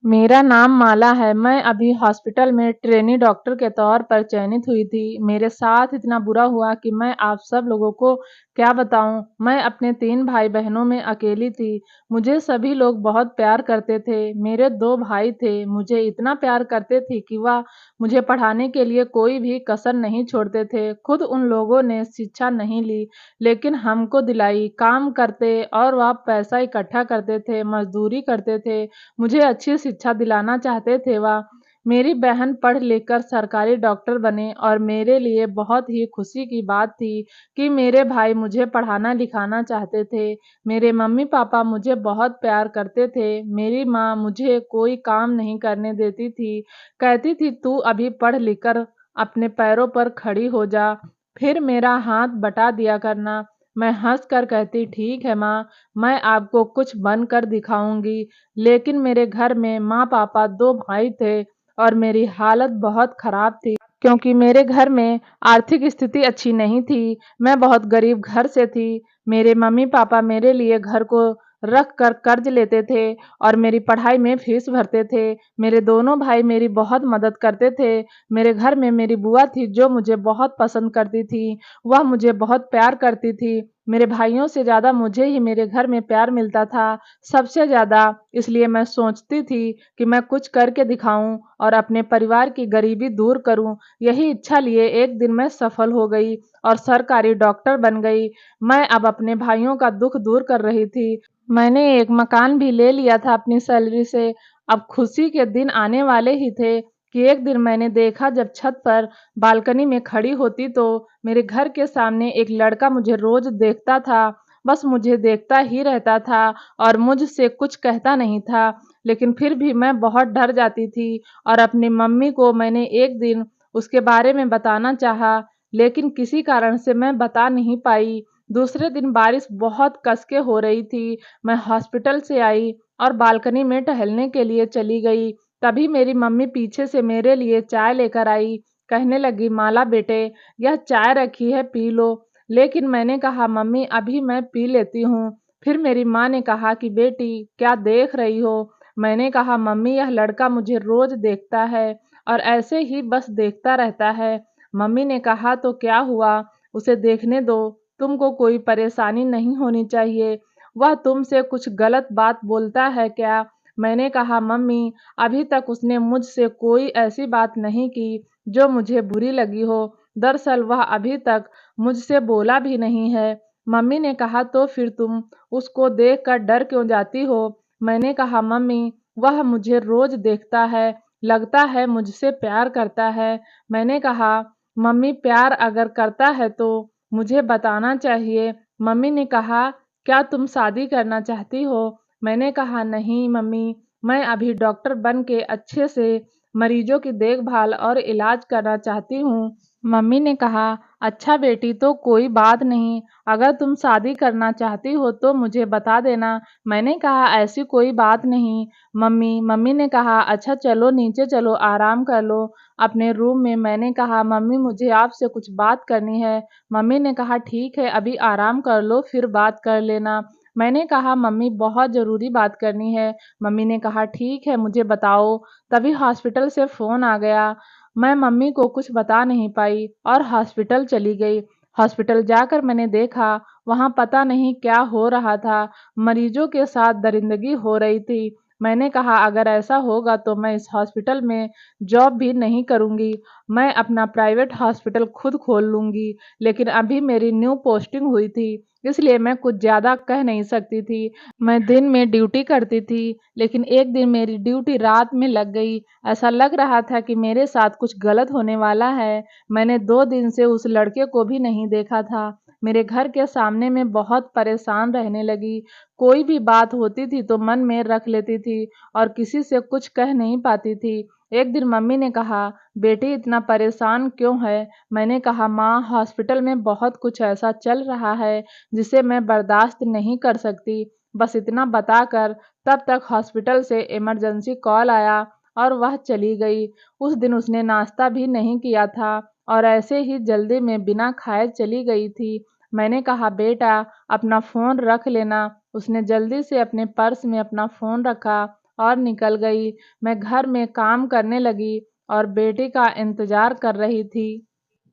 मेरा नाम माला है। मैं अभी हॉस्पिटल में ट्रेनी डॉक्टर के तौर पर चयनित हुई थी। मेरे साथ इतना बुरा हुआ कि मैं आप सब लोगों को क्या बताऊं। मैं अपने 3 भाई-बहनों में अकेली थी। मुझे सभी लोग बहुत प्यार करते थे। मेरे 2 भाई थे, मुझे इतना प्यार करते थे कि वह मुझे पढ़ाने के लिए कोई भी कसर नहीं छोड़ते थे। खुद उन लोगों ने शिक्षा नहीं ली, लेकिन हमको दिलाई। काम करते और वह पैसा इकट्ठा करते थे, मज़दूरी करते थे। मुझे अच्छी शिक्षा दिलाना चाहते थे वह। मेरी बहन पढ़ लिख कर सरकारी डॉक्टर बने और मेरे लिए बहुत ही खुशी की बात थी कि मेरे भाई मुझे पढ़ाना-लिखाना चाहते थे। मेरे मम्मी-पापा मुझे बहुत प्यार करते थे। मेरी माँ मुझे कोई काम नहीं करने देती थी। कहती थी, "तू अभी पढ़ लिख कर अपने पैरों पर खड़ी हो जा, फिर मेरा हाथ बटा दिया करना।" मैं हँस कर कहती, "ठीक है माँ, मैं आपको कुछ बनकर दिखाऊँगी।" लेकिन मेरे घर में माँ-पापा, 2 भाई थे और मेरी हालत बहुत खराब थी क्योंकि मेरे घर में आर्थिक स्थिति अच्छी नहीं थी। मैं बहुत गरीब घर से थी। मेरे मम्मी-पापा मेरे लिए घर को रख कर कर्ज लेते थे और मेरी पढ़ाई में फीस भरते थे। मेरे दोनों भाई मेरी बहुत मदद करते थे। मेरे घर में मेरी बुआ थी जो मुझे बहुत पसंद करती थी। वह मुझे बहुत प्यार करती थी। मेरे भाइयों से ज़्यादा मुझे ही मेरे घर में प्यार मिलता था, सबसे ज़्यादा। इसलिए मैं सोचती थी कि मैं कुछ करके दिखाऊँ और अपने परिवार की गरीबी दूर करूँ। यही इच्छा लिए एक दिन मैं सफल हो गई और सरकारी डॉक्टर बन गई। मैं अब अपने भाइयों का दुःख दूर कर रही थी। मैंने एक मकान भी ले लिया था अपनी सैलरी से। अब खुशी के दिन आने वाले ही थे कि एक दिन मैंने देखा जब छत पर बालकनी में खड़ी होती तो मेरे घर के सामने एक लड़का मुझे रोज़ देखता था। बस मुझे देखता ही रहता था और मुझसे कुछ कहता नहीं था। लेकिन फिर भी मैं बहुत डर जाती थी और अपनी मम्मी को मैंने एक दिन उसके बारे में बताना चाहा, लेकिन किसी कारण से मैं बता नहीं पाई। दूसरे दिन बारिश बहुत कस के हो रही थी। मैं हॉस्पिटल से आई और बालकनी में टहलने के लिए चली गई। तभी मेरी मम्मी पीछे से मेरे लिए चाय लेकर आई। कहने लगी, "माला बेटे, यह चाय रखी है, पी लो।" लेकिन मैंने कहा, "मम्मी, अभी मैं पी लेती हूँ।" फिर मेरी माँ ने कहा कि, "बेटी, क्या देख रही हो?" मैंने कहा, "मम्मी, यह लड़का मुझे रोज़ देखता है और ऐसे ही बस देखता रहता है।" मम्मी ने कहा, "तो क्या हुआ? उसे देखने दो। तुमको कोई परेशानी नहीं होनी चाहिए। वह तुमसे कुछ गलत बात बोलता है क्या?" मैंने कहा, "मम्मी, अभी तक उसने मुझसे कोई ऐसी बात नहीं की जो मुझे बुरी लगी हो। दरअसल वह अभी तक मुझसे बोला भी नहीं है।" मम्मी ने कहा, "तो फिर तुम उसको देखकर डर क्यों जाती हो?" मैंने कहा, "मम्मी, वह मुझे रोज़ देखता है, लगता है मुझसे प्यार करता है।" मैंने कहा, "मम्मी, प्यार अगर करता है तो मुझे बताना चाहिए।" मम्मी ने कहा, "क्या तुम शादी करना चाहती हो?" मैंने कहा, "नहीं मम्मी, मैं अभी डॉक्टर बन के अच्छे से मरीजों की देखभाल और इलाज करना चाहती हूँ।" मम्मी ने कहा, "अच्छा बेटी, तो कोई बात नहीं। अगर तुम शादी करना चाहती हो तो मुझे बता देना।" मैंने कहा, "ऐसी कोई बात नहीं मम्मी।" मम्मी ने कहा, "अच्छा चलो नीचे चलो, आराम कर लो अपने रूम में।" मैंने कहा, "मम्मी, मुझे आपसे कुछ बात करनी है।" मम्मी ने कहा, "ठीक है, अभी आराम कर लो, फिर बात कर लेना।" मैंने कहा, "मम्मी, बहुत ज़रूरी बात करनी है।" मम्मी ने कहा, "ठीक है, मुझे बताओ।" तभी हॉस्पिटल से फ़ोन आ गया। मैं मम्मी को कुछ बता नहीं पाई और हॉस्पिटल चली गई। हॉस्पिटल जाकर मैंने देखा, वहाँ पता नहीं क्या हो रहा था। मरीजों के साथ दरिंदगी हो रही थी। मैंने कहा, "अगर ऐसा होगा तो मैं इस हॉस्पिटल में जॉब भी नहीं करूँगी। मैं अपना प्राइवेट हॉस्पिटल खुद खोल लूँगी।" लेकिन अभी मेरी न्यू पोस्टिंग हुई थी, इसलिए मैं कुछ ज़्यादा कह नहीं सकती थी। मैं दिन में ड्यूटी करती थी, लेकिन एक दिन मेरी ड्यूटी रात में लग गई। ऐसा लग रहा था कि मेरे साथ कुछ गलत होने वाला है। मैंने 2 दिन से उस लड़के को भी नहीं देखा था। मेरे घर के सामने मैं बहुत परेशान रहने लगी। कोई भी बात होती थी तो मन में रख लेती थी और किसी से कुछ कह नहीं पाती थी। एक दिन मम्मी ने कहा, "बेटी, इतना परेशान क्यों है?" मैंने कहा, "माँ, हॉस्पिटल में बहुत कुछ ऐसा चल रहा है जिसे मैं बर्दाश्त नहीं कर सकती।" बस इतना बताकर तब तक हॉस्पिटल से इमरजेंसी कॉल आया और वह चली गई। उस दिन उसने नाश्ता भी नहीं किया था और ऐसे ही जल्दी में बिना खाए चली गई थी। मैंने कहा, "बेटा, अपना फ़ोन रख लेना।" उसने जल्दी से अपने पर्स में अपना फ़ोन रखा और निकल गई। मैं घर में काम करने लगी और बेटे का इंतजार कर रही थी।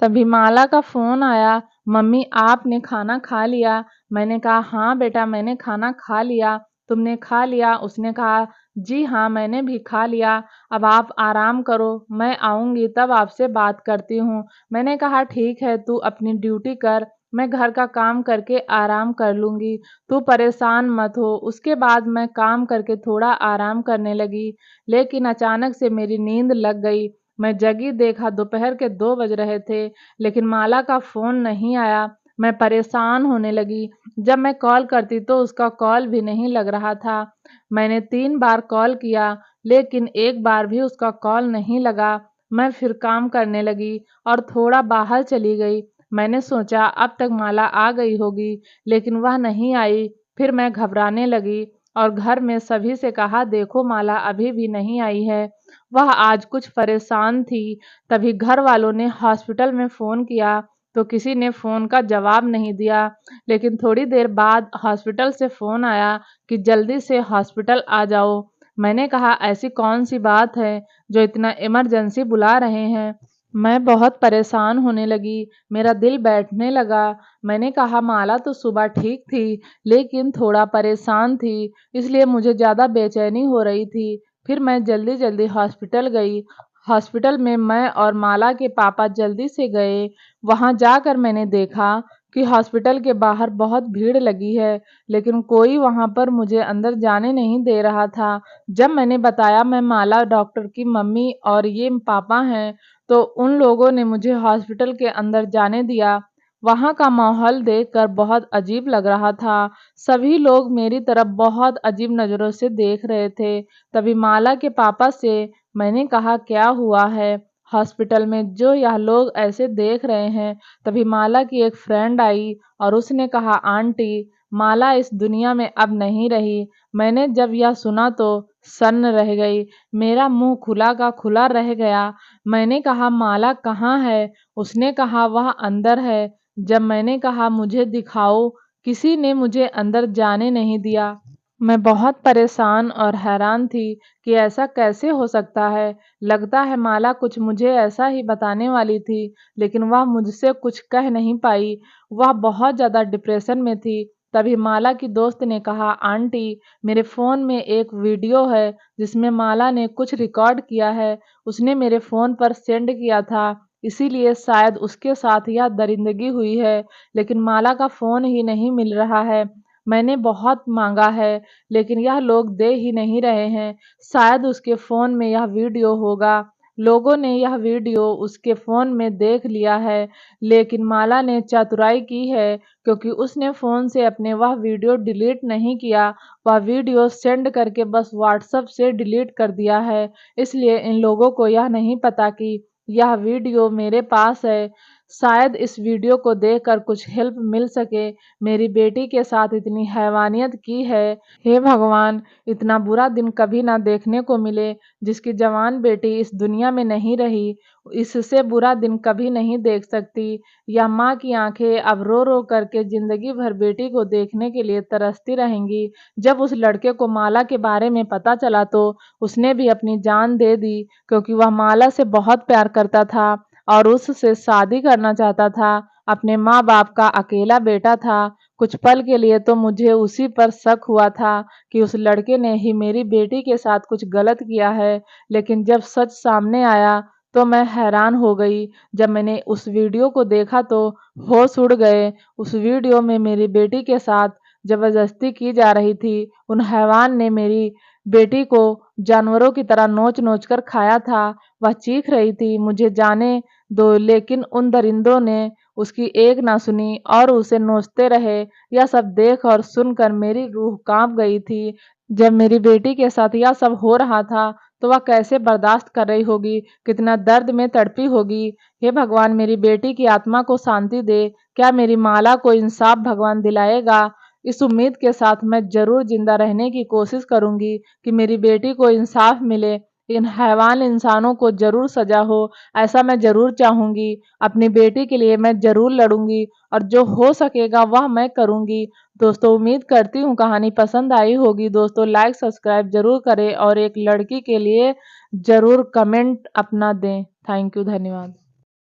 तभी माला का फ़ोन आया, "मम्मी आपने खाना खा लिया?" मैंने कहा, "हाँ बेटा मैंने खाना खा लिया, तुमने खा लिया?" उसने कहा, "जी हाँ मैंने भी खा लिया, अब आप आराम करो, मैं आऊँगी तब आपसे बात करती हूँ।" मैंने कहा, "ठीक है तू अपनी ड्यूटी कर, मैं घर का काम करके आराम कर लूँगी, तू परेशान मत हो।" उसके बाद मैं काम करके थोड़ा आराम करने लगी, लेकिन अचानक से मेरी नींद लग गई। मैं जगी, देखा दोपहर के 2 बज रहे थे, लेकिन माला का फ़ोन नहीं आया। मैं परेशान होने लगी। जब मैं कॉल करती तो उसका कॉल भी नहीं लग रहा था। मैंने 3 बार कॉल किया, लेकिन एक बार भी उसका कॉल नहीं लगा। मैं फिर काम करने लगी और थोड़ा बाहर चली गई। मैंने सोचा अब तक माला आ गई होगी, लेकिन वह नहीं आई। फिर मैं घबराने लगी और घर में सभी से कहा, "देखो माला अभी भी नहीं आई है।" वह आज कुछ परेशान थी। तभी घर वालों ने हॉस्पिटल में फ़ोन किया, तो किसी ने फ़ोन का जवाब नहीं दिया। लेकिन थोड़ी देर बाद हॉस्पिटल से फ़ोन आया कि जल्दी से हॉस्पिटल आ जाओ। मैंने कहा, "ऐसी कौन-सी बात है जो इतना इमरजेंसी बुला रहे हैं?" मैं बहुत परेशान होने लगी, मेरा दिल बैठने लगा। मैंने कहा, "माला तो सुबह ठीक थी, लेकिन थोड़ा परेशान थी, इसलिए मुझे ज़्यादा बेचैनी हो रही थी।" फिर मैं जल्दी-जल्दी हॉस्पिटल गई। हॉस्पिटल में मैं और माला के पापा जल्दी से गए। वहाँ जाकर मैंने देखा कि हॉस्पिटल के बाहर बहुत भीड़ लगी है, लेकिन कोई वहाँ पर मुझे अंदर जाने नहीं दे रहा था। जब मैंने बताया मैं माला डॉक्टर की मम्मी और ये पापा हैं, तो उन लोगों ने मुझे हॉस्पिटल के अंदर जाने दिया। वहाँ का माहौल देखकर बहुत अजीब लग रहा था। सभी लोग मेरी तरफ बहुत अजीब नज़रों से देख रहे थे। तभी माला के पापा से मैंने कहा, "क्या हुआ है हॉस्पिटल में जो यह लोग ऐसे देख रहे हैं?" तभी माला की एक फ्रेंड आई और उसने कहा, "आंटी, माला इस दुनिया में अब नहीं रही।" मैंने जब यह सुना तो सन्न रह गई। मेरा मुँह खुला का खुला रह गया। मैंने कहा, "माला कहाँ है?" उसने कहा, "वह अंदर है।" जब मैंने कहा, "मुझे दिखाओ," किसी ने मुझे अंदर जाने नहीं दिया। मैं बहुत परेशान और हैरान थी कि ऐसा कैसे हो सकता है। लगता है माला कुछ मुझे ऐसा ही बताने वाली थी, लेकिन वह मुझसे कुछ कह नहीं पाई। वह बहुत ज़्यादा डिप्रेशन में थी। तभी माला की दोस्त ने कहा, "आंटी, मेरे फ़ोन में एक वीडियो है जिसमें माला ने कुछ रिकॉर्ड किया है। उसने मेरे फ़ोन पर सेंड किया था, इसीलिए शायद उसके साथ यह दरिंदगी हुई है। लेकिन माला का फ़ोन ही नहीं मिल रहा है। मैंने बहुत माँगा है, लेकिन यह लोग दे ही नहीं रहे हैं। शायद उसके फ़ोन में यह वीडियो होगा। लोगों ने यह वीडियो उसके फ़ोन में देख लिया है, लेकिन माला ने चतुराई की है, क्योंकि उसने फ़ोन से अपने वह वीडियो डिलीट नहीं किया। वह वीडियो सेंड करके बस व्हाट्सएप से डिलीट कर दिया है। इसलिए इन लोगों को यह नहीं पता कि यह वीडियो मेरे पास है। शायद इस वीडियो को देखकर कुछ हेल्प मिल सके। मेरी बेटी के साथ इतनी हैवानियत की है। हे भगवान! इतना बुरा दिन कभी ना देखने को मिले, जिसकी जवान बेटी इस दुनिया में नहीं रही, इससे बुरा दिन कभी नहीं देख सकती। यह माँ की आँखें अब रो-रो करके ज़िंदगी भर बेटी को देखने के लिए तरसती रहेंगी। जब उस लड़के को माला के बारे में पता चला तो उसने भी अपनी जान दे दी, क्योंकि वह माला से बहुत प्यार करता था और उससे शादी करना चाहता था। अपने माँ-बाप का अकेला बेटा था। कुछ पल के लिए तो मुझे उसी पर शक हुआ था कि उस लड़के ने ही मेरी बेटी के साथ कुछ गलत किया है, लेकिन जब सच सामने आया तो मैं हैरान हो गई। जब मैंने उस वीडियो को देखा तो होश उड़ गए। उस वीडियो में मेरी बेटी के साथ ज़बरदस्ती की जा रही थी। उन हैवान ने मेरी बेटी को जानवरों की तरह नोच-नोच कर खाया था। वह चीख रही थी, "मुझे जाने दो," लेकिन उन दरिंदों ने उसकी एक ना सुनी और उसे नोचते रहे। यह सब देख और सुनकर मेरी रूह काँप गई थी। जब मेरी बेटी के साथ यह सब हो रहा था, तो वह कैसे बर्दाश्त कर रही होगी, कितना दर्द में तड़पी होगी। हे भगवान, मेरी बेटी की आत्मा को शांति दे। क्या मेरी माला को इंसाफ भगवान दिलाएगा? इस उम्मीद के साथ मैं ज़रूर ज़िंदा रहने की कोशिश करूँगी कि मेरी बेटी को इंसाफ मिले। इन हैवान इंसानों को ज़रूर सज़ा हो, ऐसा मैं ज़रूर चाहूँगी। अपनी बेटी के लिए मैं ज़रूर लड़ूँगी और जो हो सकेगा वह मैं करूँगी। दोस्तों उम्मीद करती हूँ कहानी पसंद आई होगी। दोस्तों लाइक सब्सक्राइब ज़रूर करें और एक लड़की के लिए ज़रूर कमेंट अपना दें। थैंक यू, धन्यवाद।